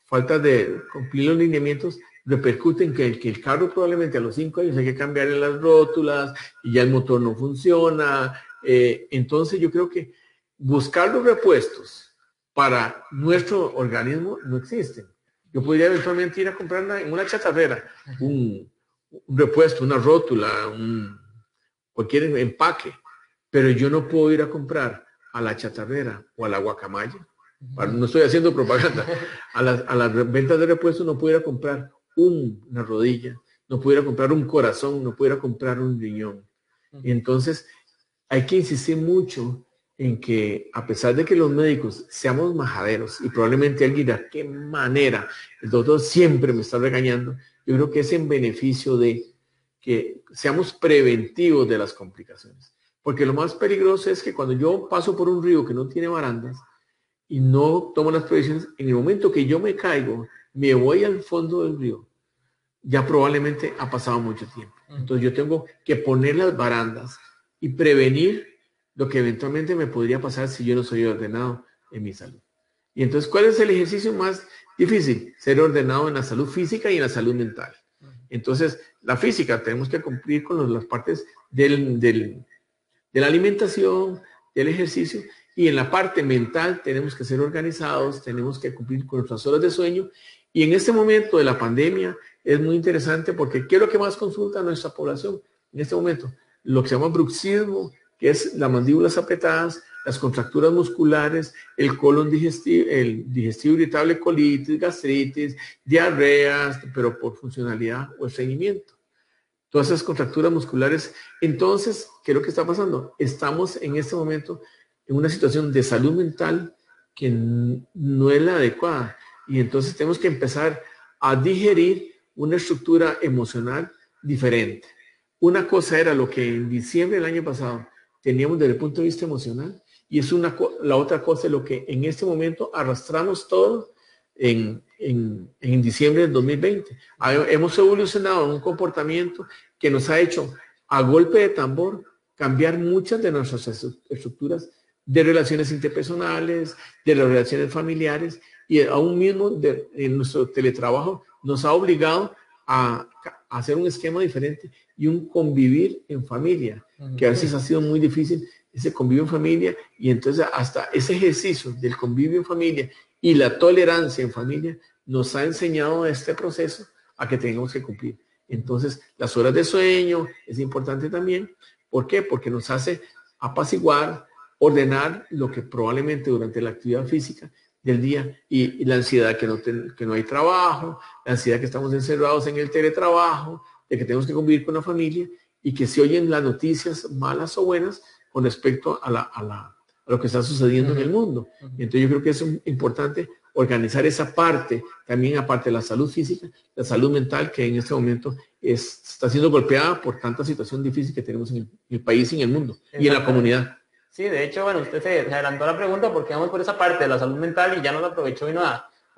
Speaker 3: falta de cumplir los lineamientos, repercuten que el carro probablemente a los 5 años hay que cambiarle las rótulas y ya el motor no funciona. Entonces yo creo que buscar los repuestos para nuestro organismo no existen. Yo podría eventualmente ir a comprarla en una chatarrera, un repuesto, una rótula, cualquier empaque, pero yo no puedo ir a comprar a la chatarrera o a la guacamaya. No estoy haciendo propaganda. A las ventas de repuestos no puedo ir a comprar una rodilla, no puedo ir a comprar un corazón, no puedo ir a comprar un riñón. Y entonces hay que insistir mucho en que, a pesar de que los médicos seamos majaderos, y probablemente alguien dirá, ¿qué manera? El doctor siempre me está regañando. Yo creo que es en beneficio de que seamos preventivos de las complicaciones. Porque lo más peligroso es que cuando yo paso por un río que no tiene barandas y no tomo las previsiones, en el momento que yo me caigo, me voy al fondo del río, ya probablemente ha pasado mucho tiempo. Entonces yo tengo que poner las barandas y prevenir lo que eventualmente me podría pasar si yo no soy ordenado en mi salud. Y entonces, ¿cuál es el ejercicio más difícil? Ser ordenado en la salud física y en la salud mental. Entonces, la física, tenemos que cumplir con las partes de la alimentación, del ejercicio, y en la parte mental tenemos que ser organizados, tenemos que cumplir con nuestras horas de sueño. Y en este momento de la pandemia es muy interesante porque ¿qué es lo que más consulta a nuestra población en este momento? Lo que se llama bruxismo, que es las mandíbulas apretadas, las contracturas musculares, el colon digestivo, el digestivo irritable, colitis, gastritis, diarreas, pero por funcionalidad o estreñimiento. Todas esas contracturas musculares. Entonces, ¿qué es lo que está pasando? Estamos en este momento en una situación de salud mental que no es la adecuada. Y entonces tenemos que empezar a digerir una estructura emocional diferente. Una cosa era lo que en diciembre del año pasado teníamos desde el punto de vista emocional, y es la otra cosa es lo que en este momento arrastramos todo en diciembre del 2020. Hemos evolucionado en un comportamiento que nos ha hecho a golpe de tambor cambiar muchas de nuestras estructuras de relaciones interpersonales, de las relaciones familiares, y aún mismo en nuestro teletrabajo nos ha obligado a hacer un esquema diferente y un convivir en familia, que a veces ha sido muy difícil, ese convivio en familia, y entonces hasta ese ejercicio del convivio en familia y la tolerancia en familia nos ha enseñado este proceso a que tenemos que cumplir. Entonces, las horas de sueño es importante también. ¿Por qué? Porque nos hace apaciguar, ordenar lo que probablemente durante la actividad física del día y la ansiedad que no hay trabajo, la ansiedad que estamos encerrados en el teletrabajo, de que tenemos que convivir con la familia y que se oyen las noticias malas o buenas con respecto a lo que está sucediendo en el mundo. Entonces yo creo que es importante organizar esa parte, también aparte de la salud física, la salud mental que en este momento está siendo golpeada por tanta situación difícil que tenemos en el país y en el mundo y en la comunidad.
Speaker 2: Sí, de hecho, bueno, usted se adelantó a la pregunta porque vamos por esa parte de la salud mental y ya nos la aprovechó y nos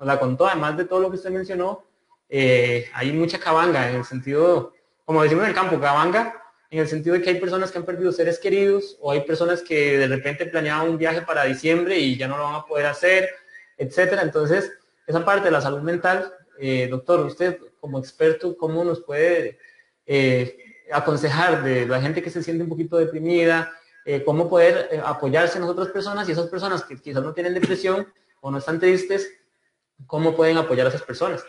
Speaker 2: la contó. Además de todo lo que usted mencionó, hay mucha cabanga en el sentido, como decimos en el campo, cabanga, en el sentido de que hay personas que han perdido seres queridos o hay personas que de repente planeaban un viaje para diciembre y ya no lo van a poder hacer, etcétera. Entonces, esa parte de la salud mental, doctor, usted como experto, ¿cómo nos puede aconsejar de la gente que se siente un poquito deprimida? Cómo poder apoyarse en las otras personas y esas personas que quizás no tienen depresión o no están tristes, ¿cómo pueden apoyar a esas personas?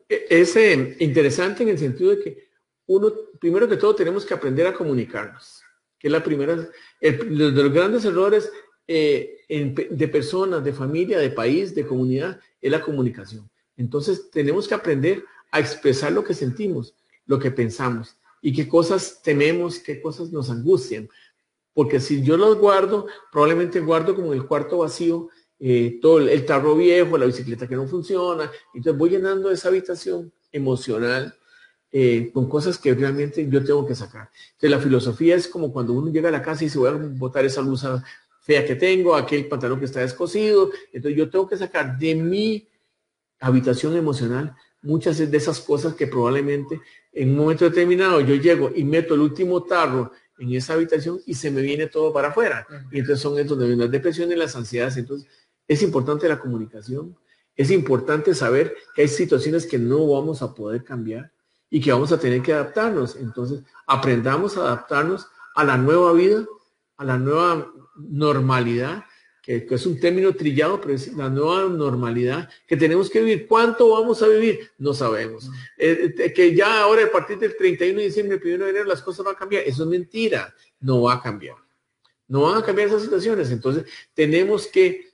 Speaker 3: Es interesante en el sentido de que uno, primero que todo, tenemos que aprender a comunicarnos, que es la primera, de los grandes errores de personas, de familia, de país, de comunidad, es la comunicación. Entonces tenemos que aprender a expresar lo que sentimos, lo que pensamos y qué cosas tememos, qué cosas nos angustian. Porque si yo los guardo, probablemente guardo como en el cuarto vacío, todo el tarro viejo, la bicicleta que no funciona. Entonces voy llenando esa habitación emocional con cosas que realmente yo tengo que sacar. Entonces la filosofía es como cuando uno llega a la casa y dice, voy a botar esa blusa fea que tengo, aquel pantalón que está descosido. Entonces yo tengo que sacar de mi habitación emocional muchas de esas cosas que probablemente en un momento determinado yo llego y meto el último tarro en esa habitación y se me viene todo para afuera. Y entonces son donde vienen las depresiones, las ansiedades. Entonces es importante la comunicación, es importante saber que hay situaciones que no vamos a poder cambiar y que vamos a tener que adaptarnos. Entonces aprendamos a adaptarnos a la nueva vida, a la nueva normalidad, que es un término trillado, pero es la nueva normalidad que tenemos que vivir. ¿Cuánto vamos a vivir? No sabemos. Que ya ahora, a partir del 31 de diciembre, el 1 de enero, las cosas van a cambiar. Eso es mentira. No va a cambiar. No van a cambiar esas situaciones. Entonces, tenemos que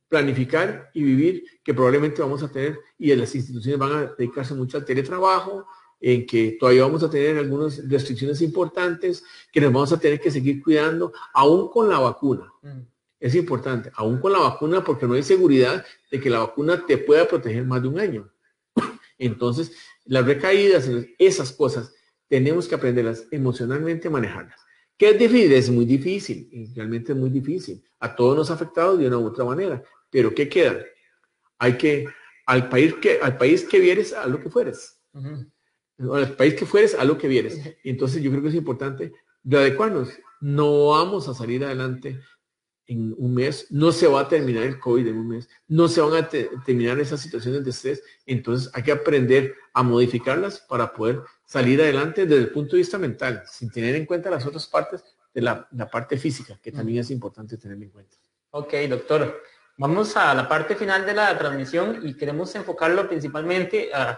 Speaker 3: planificar y vivir que probablemente vamos a tener, y las instituciones van a dedicarse mucho al teletrabajo, en que todavía vamos a tener algunas restricciones importantes, que nos vamos a tener que seguir cuidando, aún con la vacuna. Es importante, aún con la vacuna, porque no hay seguridad de que la vacuna te pueda proteger más de un año. Entonces, las recaídas, esas cosas, tenemos que aprenderlas emocionalmente a manejarlas. ¿Qué es difícil? Es muy difícil, realmente es muy difícil. A todos nos ha afectado de una u otra manera. Pero ¿qué queda? Hay que, al país que vieres, a lo que fueres. Al país que fueres, a lo que vieres. Y entonces yo creo que es importante de adecuarnos. No vamos a salir adelante en un mes, no se va a terminar el COVID en un mes, no se van a terminar esas situaciones de estrés, entonces hay que aprender a modificarlas para poder salir adelante desde el punto de vista mental, sin tener en cuenta las otras partes de la parte física, que también es importante tener en cuenta.
Speaker 2: Ok, doctor. Vamos a la parte final de la transmisión y queremos enfocarlo principalmente a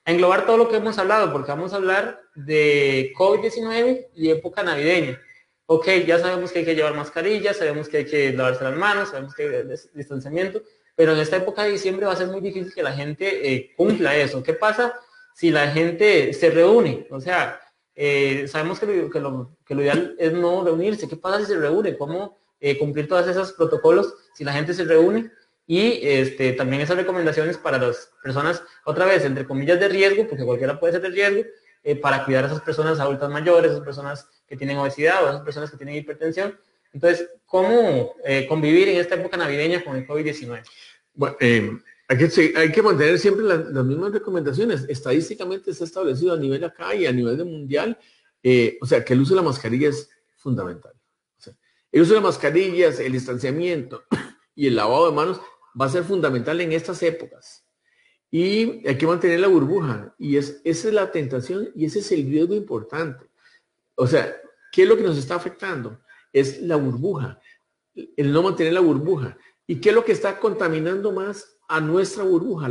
Speaker 2: englobar todo lo que hemos hablado, porque vamos a hablar de COVID-19 y época navideña. Ok, ya sabemos que hay que llevar mascarillas, sabemos que hay que lavarse las manos, sabemos que hay distanciamiento, pero en esta época de diciembre va a ser muy difícil que la gente cumpla eso. ¿Qué pasa si la gente se reúne? O sea, sabemos que lo ideal es no reunirse. ¿Qué pasa si se reúne? ¿Cómo cumplir todos esos protocolos si la gente se reúne? Y también esas recomendaciones para las personas, otra vez, entre comillas, de riesgo, porque cualquiera puede ser de riesgo, para cuidar a esas personas adultas mayores, esas personas que tienen obesidad o esas personas que tienen hipertensión. Entonces, ¿cómo convivir en esta época navideña con el COVID-19?
Speaker 3: Bueno, hay que mantener siempre las mismas recomendaciones. Estadísticamente está establecido a nivel acá y a nivel mundial, o sea, que el uso de la mascarilla es fundamental. O sea, el uso de las mascarillas, el distanciamiento y el lavado de manos va a ser fundamental en estas épocas. Y hay que mantener la burbuja. Y esa es la tentación y ese es el riesgo importante. O sea, ¿qué es lo que nos está afectando? Es la burbuja, el no mantener la burbuja. ¿Y qué es lo que está contaminando más a nuestra burbuja?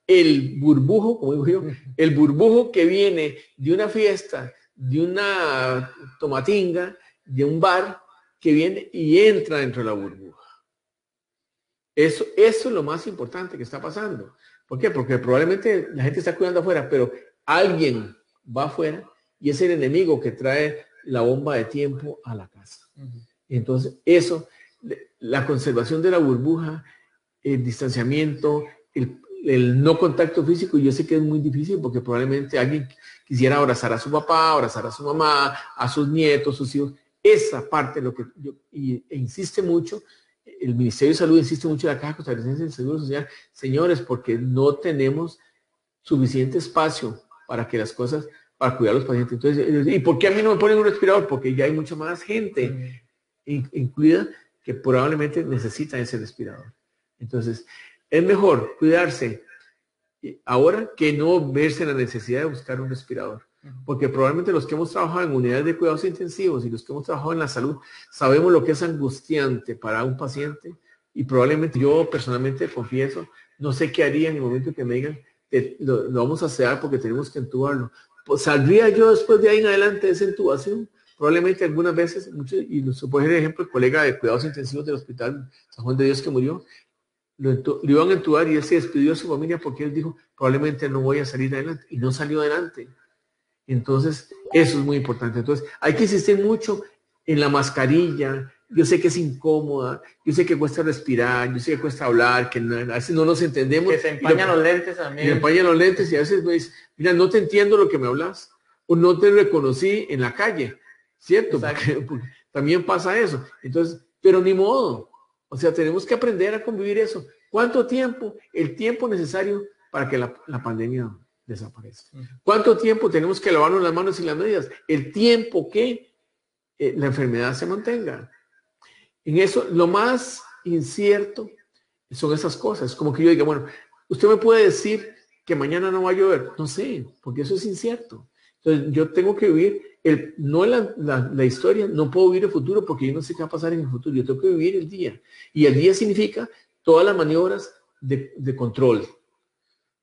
Speaker 3: el burbujo, como digo yo, el burbujo que viene de una fiesta, de una tomatinga, de un bar, que viene y entra dentro de la burbuja. Eso es lo más importante que está pasando. ¿Por qué? Porque probablemente la gente está cuidando afuera, pero alguien va afuera y es el enemigo que trae la bomba de tiempo a la casa. Entonces, eso, la conservación de la burbuja, el distanciamiento, el no contacto físico, yo sé que es muy difícil porque probablemente alguien quisiera abrazar a su papá, abrazar a su mamá, a sus nietos, sus hijos. Esa parte, lo que e insiste mucho, el Ministerio de Salud insiste mucho en la Caja Costarricense del Seguro Social, señores, porque no tenemos suficiente espacio para que las cosas, para cuidar a los pacientes. Entonces, ¿y por qué a mí no me ponen un respirador? Porque ya hay mucha más gente incluida que probablemente necesita ese respirador. Entonces, es mejor cuidarse ahora que no verse en la necesidad de buscar un respirador. Porque probablemente los que hemos trabajado en unidades de cuidados intensivos y los que hemos trabajado en la salud, sabemos lo que es angustiante para un paciente y probablemente yo personalmente confieso, no sé qué haría en el momento que me digan, lo vamos a sedar porque tenemos que entubarlo. Pues, ¿saldría yo después de ahí en adelante de esa intubación? Probablemente algunas veces, muchos, y nos puede el ejemplo, el colega de cuidados intensivos del Hospital San Juan de Dios que murió, lo iban a entubar y él se despidió de su familia porque él dijo, probablemente no voy a salir adelante, y no salió adelante. Entonces, eso es muy importante. Entonces, hay que insistir mucho en la mascarilla. Yo sé que es incómoda, yo sé que cuesta respirar, yo sé que cuesta hablar, que a veces no nos entendemos.
Speaker 2: Que se empañan los lentes también.
Speaker 3: Me empañan los lentes y a veces me dicen, mira, no te entiendo lo que me hablas, o no te reconocí en la calle, ¿cierto? Porque también pasa eso. Entonces, pero ni modo. O sea, tenemos que aprender a convivir eso. ¿Cuánto tiempo? El tiempo necesario para que la pandemia desaparezca. ¿Cuánto tiempo tenemos que lavarnos las manos y las medidas? El tiempo que la enfermedad se mantenga. En eso, lo más incierto son esas cosas. Como que yo diga, bueno, usted me puede decir que mañana no va a llover. No sé, porque eso es incierto. Entonces, yo tengo que vivir, no la historia, no puedo vivir el futuro porque yo no sé qué va a pasar en el futuro. Yo tengo que vivir el día. Y el día significa todas las maniobras de control.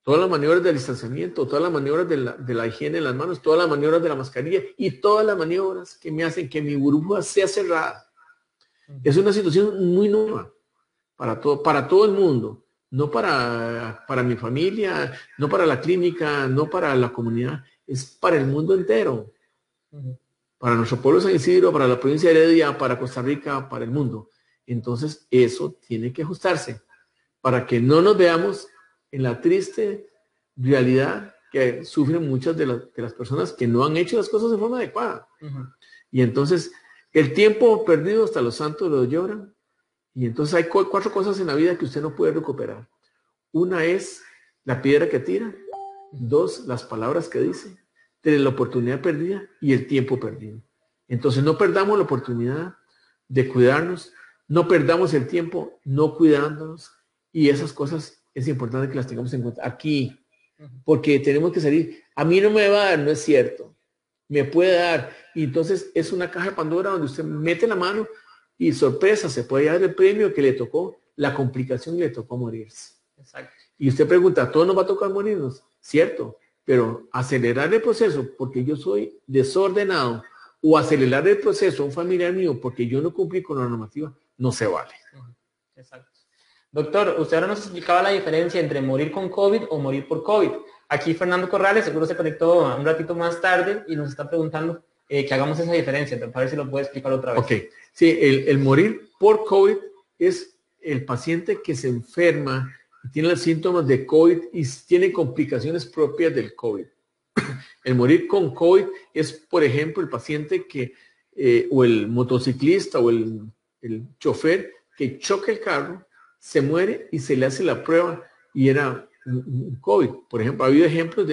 Speaker 3: Todas las maniobras del distanciamiento, todas las maniobras de la higiene de las manos, todas las maniobras de la mascarilla y todas las maniobras que me hacen que mi burbuja sea cerrada. Es una situación muy nueva para todo el mundo, no para mi familia, no para la clínica, no para la comunidad, es para el mundo entero. Para nuestro pueblo de San Isidro, para la provincia de Heredia, para Costa Rica, para el mundo. Entonces, eso tiene que ajustarse para que no nos veamos en la triste realidad que sufren muchas de las personas que no han hecho las cosas de forma adecuada. Y entonces, el tiempo perdido hasta los santos lo lloran. Y entonces hay 4 cosas en la vida que usted no puede recuperar. Una es la piedra que tira. 2, las palabras que dice. 3, la oportunidad perdida y el tiempo perdido. Entonces, no perdamos la oportunidad de cuidarnos. No perdamos el tiempo no cuidándonos. Y esas cosas es importante que las tengamos en cuenta aquí, porque tenemos que salir. A mí no me va a dar, no es cierto. Me puede dar. Y entonces es una caja de Pandora donde usted mete la mano y sorpresa, se puede dar el premio que le tocó, la complicación le tocó morirse.
Speaker 2: Exacto.
Speaker 3: Y usted pregunta, ¿a todos nos va a tocar morirnos? Cierto, pero acelerar el proceso porque yo soy desordenado o acelerar el proceso a un familiar mío porque yo no cumplí con la normativa, no se vale.
Speaker 2: Exacto. Doctor, usted ahora nos explicaba la diferencia entre morir con COVID o morir por COVID. Aquí Fernando Corrales seguro se conectó un ratito más tarde y nos está preguntando que hagamos esa diferencia. Para ver si lo puede explicar otra vez.
Speaker 3: Ok, sí, el morir por COVID es el paciente que se enferma y tiene los síntomas de COVID y tiene complicaciones propias del COVID. El morir con COVID es, por ejemplo, el paciente que, o el motociclista o el chofer que choca el carro, se muere y se le hace la prueba y era un COVID. Por ejemplo, ha habido ejemplos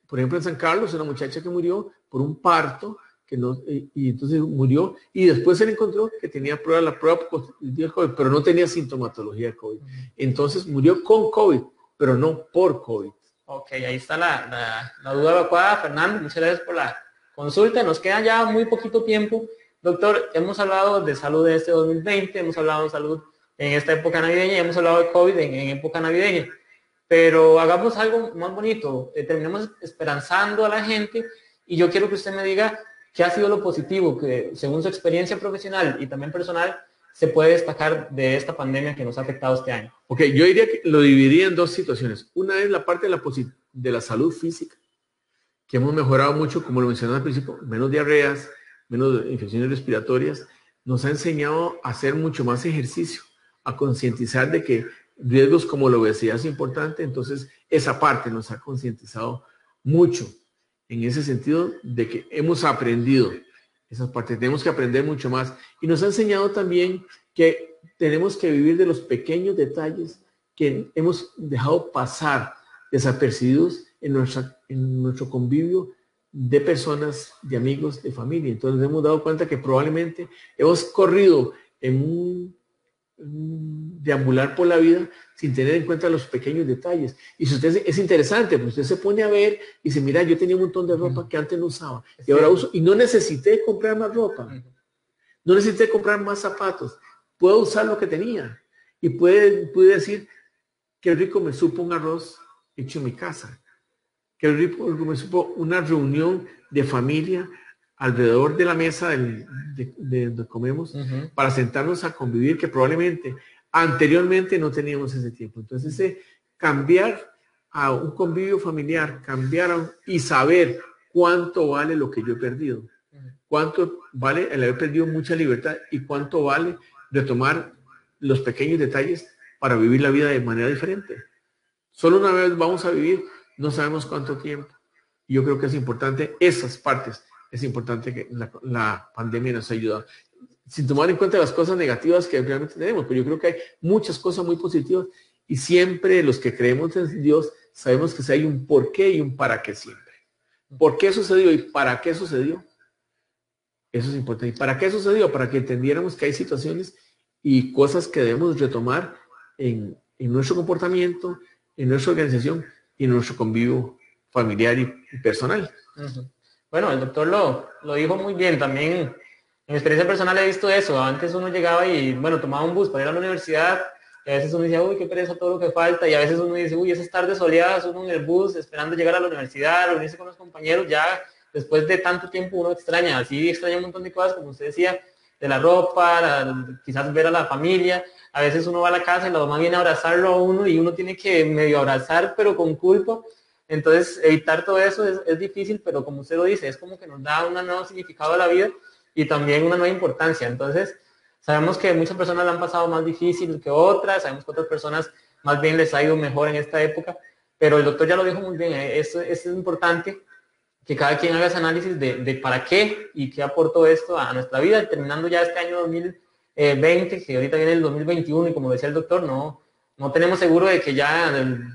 Speaker 3: por ejemplo, en San Carlos, una muchacha que murió por un parto, y entonces murió, y después se le encontró que tenía la prueba del COVID, pero no tenía sintomatología de COVID. Entonces murió con COVID, pero no por COVID.
Speaker 2: Ok, ahí está la duda evacuada, Fernando. Muchas gracias por la consulta. Nos queda ya muy poquito tiempo. Doctor, hemos hablado de salud en este 2020, hemos hablado de salud en esta época navideña y hemos hablado de COVID en época navideña. pero hagamos algo más bonito, terminemos esperanzando a la gente, y yo quiero que usted me diga qué ha sido lo positivo que, según su experiencia profesional y también personal, se puede destacar de esta pandemia que nos ha afectado este año.
Speaker 3: Ok, yo diría que lo dividiría en dos situaciones. Una es la parte de la salud física, que hemos mejorado mucho, como lo mencioné al principio, menos diarreas, menos infecciones respiratorias. Nos ha enseñado a hacer mucho más ejercicio, a concientizar de que riesgos como la obesidad es importante. Entonces, esa parte nos ha concientizado mucho en ese sentido de que hemos aprendido esa parte. Tenemos que aprender mucho más. Y nos ha enseñado también que tenemos que vivir de los pequeños detalles que hemos dejado pasar desapercibidos en nuestro convivio de personas, de amigos, de familia. Entonces nos hemos dado cuenta que probablemente hemos corrido en un deambular por la vida sin tener en cuenta los pequeños detalles. Y si usted es interesante, pues usted se pone a ver y dice, mira, yo tenía un montón de ropa que antes no usaba y ahora uso, y no necesité comprar más ropa, no necesité comprar más zapatos, puedo usar lo que tenía y pude decir, qué rico me supo un arroz hecho en mi casa, qué rico me supo una reunión de familia alrededor de la mesa de donde comemos, para sentarnos a convivir, que probablemente anteriormente no teníamos ese tiempo. Entonces, ese cambiar a un convivio familiar, y saber cuánto vale lo que yo he perdido, cuánto vale el haber perdido mucha libertad y cuánto vale retomar los pequeños detalles para vivir la vida de manera diferente. Solo una vez vamos a vivir, no sabemos cuánto tiempo. Y yo creo que es importante esas partes. Es importante que la pandemia nos ha ayudado, sin tomar en cuenta las cosas negativas que realmente tenemos, pero yo creo que hay muchas cosas muy positivas, y siempre los que creemos en Dios sabemos que hay un por qué y un para qué siempre. ¿Por qué sucedió y para qué sucedió? Eso es importante. ¿Y para qué sucedió? Para que entendiéramos que hay situaciones y cosas que debemos retomar en nuestro comportamiento, en nuestra organización y en nuestro convivio familiar y personal.
Speaker 2: Bueno, el doctor lo dijo muy bien. También en mi experiencia personal he visto eso. Antes uno llegaba y, bueno, tomaba un bus para ir a la universidad, y a veces uno decía, uy, qué pereza todo lo que falta, y a veces uno dice, uy, esas tardes soleadas, uno en el bus esperando llegar a la universidad, reunirse con los compañeros, ya después de tanto tiempo uno extraña un montón de cosas, como usted decía, de la ropa, quizás ver a la familia. A veces uno va a la casa y la mamá viene a abrazarlo a uno y uno tiene que medio abrazar, pero con culpa. Entonces, evitar todo eso es difícil, pero como usted lo dice, es como que nos da un nuevo significado a la vida y también una nueva importancia. Entonces, sabemos que muchas personas la han pasado más difícil que otras, sabemos que otras personas más bien les ha ido mejor en esta época, pero el doctor ya lo dijo muy bien, es importante que cada quien haga ese análisis de para qué y qué aportó esto a nuestra vida, y terminando ya este año 2020, que ahorita viene el 2021, y como decía el doctor, no tenemos seguro de que ya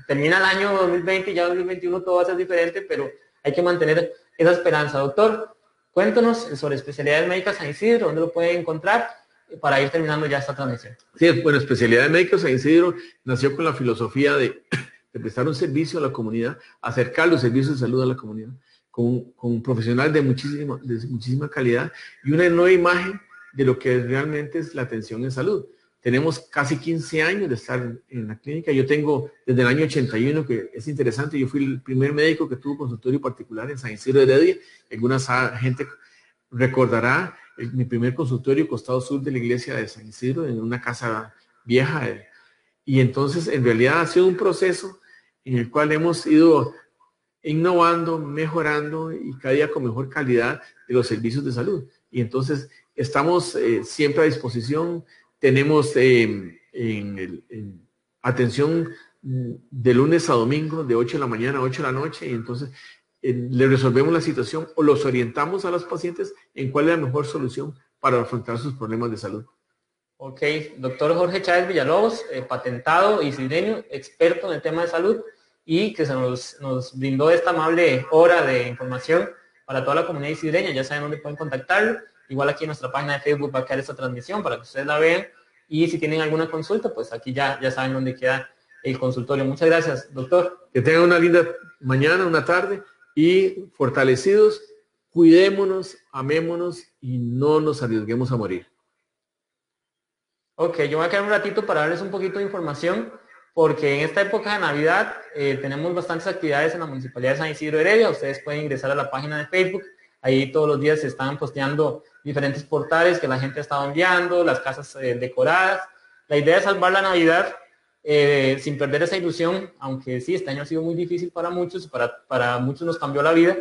Speaker 2: termina el año 2020 y ya 2021 todo va a ser diferente, pero hay que mantener esa esperanza. Doctor, cuéntanos sobre especialidades médicas San Isidro, dónde lo pueden encontrar, para ir terminando ya esta transmisión.
Speaker 3: Sí, bueno, especialidades médicas San Isidro nació con la filosofía de prestar un servicio a la comunidad, acercar los servicios de salud a la comunidad, con profesionales de muchísima calidad y una nueva imagen de lo que realmente es la atención en salud. Tenemos casi 15 años de estar en la clínica. Yo tengo desde el año 81, que es interesante, yo fui el primer médico que tuvo consultorio particular en San Isidro de Heredia. Alguna gente recordará mi primer consultorio costado sur de la iglesia de San Isidro, en una casa vieja. Y entonces, en realidad, ha sido un proceso en el cual hemos ido innovando, mejorando y cada día con mejor calidad de los servicios de salud. Y entonces, estamos siempre a disposición. Tenemos atención de lunes a domingo, de 8 de la mañana a 8 de la noche, y entonces le resolvemos la situación o los orientamos a los pacientes en cuál es la mejor solución para afrontar sus problemas de salud.
Speaker 2: Ok, doctor Jorge Chávez Villalobos, patentado isidreño, experto en el tema de salud, y que nos brindó esta amable hora de información para toda la comunidad isidreña. Ya saben dónde pueden contactarlo. Igual aquí en nuestra página de Facebook va a quedar esta transmisión para que ustedes la vean. Y si tienen alguna consulta, pues aquí ya saben dónde queda el consultorio. Muchas gracias, doctor.
Speaker 3: Que tengan una linda mañana, una tarde, y fortalecidos, cuidémonos, amémonos y no nos arriesguemos a morir.
Speaker 2: Ok, yo voy a quedar un ratito para darles un poquito de información porque en esta época de Navidad tenemos bastantes actividades en la Municipalidad de San Isidro Heredia. Ustedes pueden ingresar a la página de Facebook, ahí todos los días se están posteando diferentes portales que la gente ha estado enviando, las casas decoradas. La idea es salvar la Navidad sin perder esa ilusión, aunque sí, este año ha sido muy difícil para muchos, para muchos nos cambió la vida,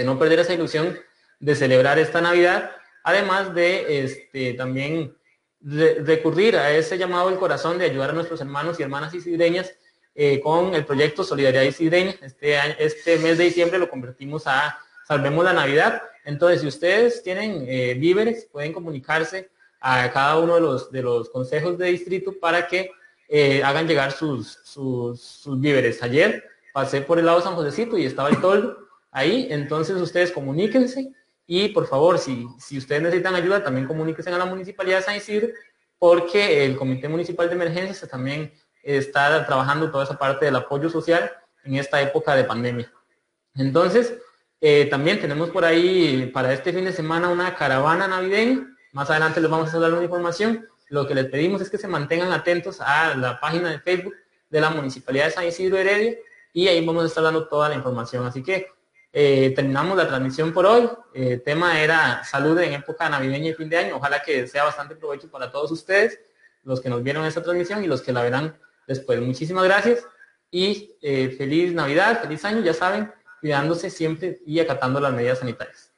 Speaker 2: no perder esa ilusión de celebrar esta Navidad, además de también recurrir a ese llamado del corazón de ayudar a nuestros hermanos y hermanas isidreñas con el proyecto Solidaridad Isidreña. Este mes de diciembre lo convertimos a Salvemos la Navidad. Entonces, si ustedes tienen víveres, pueden comunicarse a cada uno de los consejos de distrito para que hagan llegar sus víveres. Ayer pasé por el lado de San Josecito y estaba el toldo ahí, entonces ustedes comuníquense y por favor, si ustedes necesitan ayuda, también comuníquense a la Municipalidad de San Isidro, porque el Comité Municipal de Emergencias también está trabajando toda esa parte del apoyo social en esta época de pandemia. Entonces, también tenemos por ahí para este fin de semana una caravana navideña. Más adelante les vamos a dar una información. Lo que les pedimos es que se mantengan atentos a la página de Facebook de la Municipalidad de San Isidro Heredia y ahí vamos a estar dando toda la información. Así que terminamos la transmisión por hoy. El tema era salud en época navideña y fin de año. Ojalá que sea bastante provecho para todos ustedes, los que nos vieron esta transmisión y los que la verán después. Muchísimas gracias y feliz Navidad, feliz año, ya saben, cuidándose siempre y acatando las medidas sanitarias.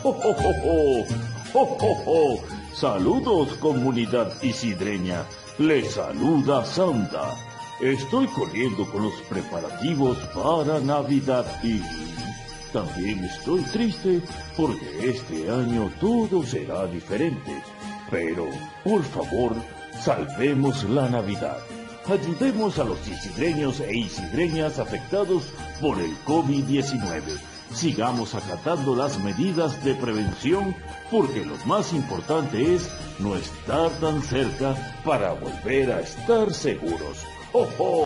Speaker 1: ¡Oh, oh, oh, oh! ¡Oh, oh, oh! Saludos, comunidad isidreña. Les saluda Santa. Estoy corriendo con los preparativos para Navidad y también estoy triste porque este año todo será diferente. Pero, por favor, salvemos la Navidad. Ayudemos a los isidreños e isidreñas afectados por el COVID-19. Sigamos acatando las medidas de prevención porque lo más importante es no estar tan cerca para volver a estar seguros. ¡Oh, oh!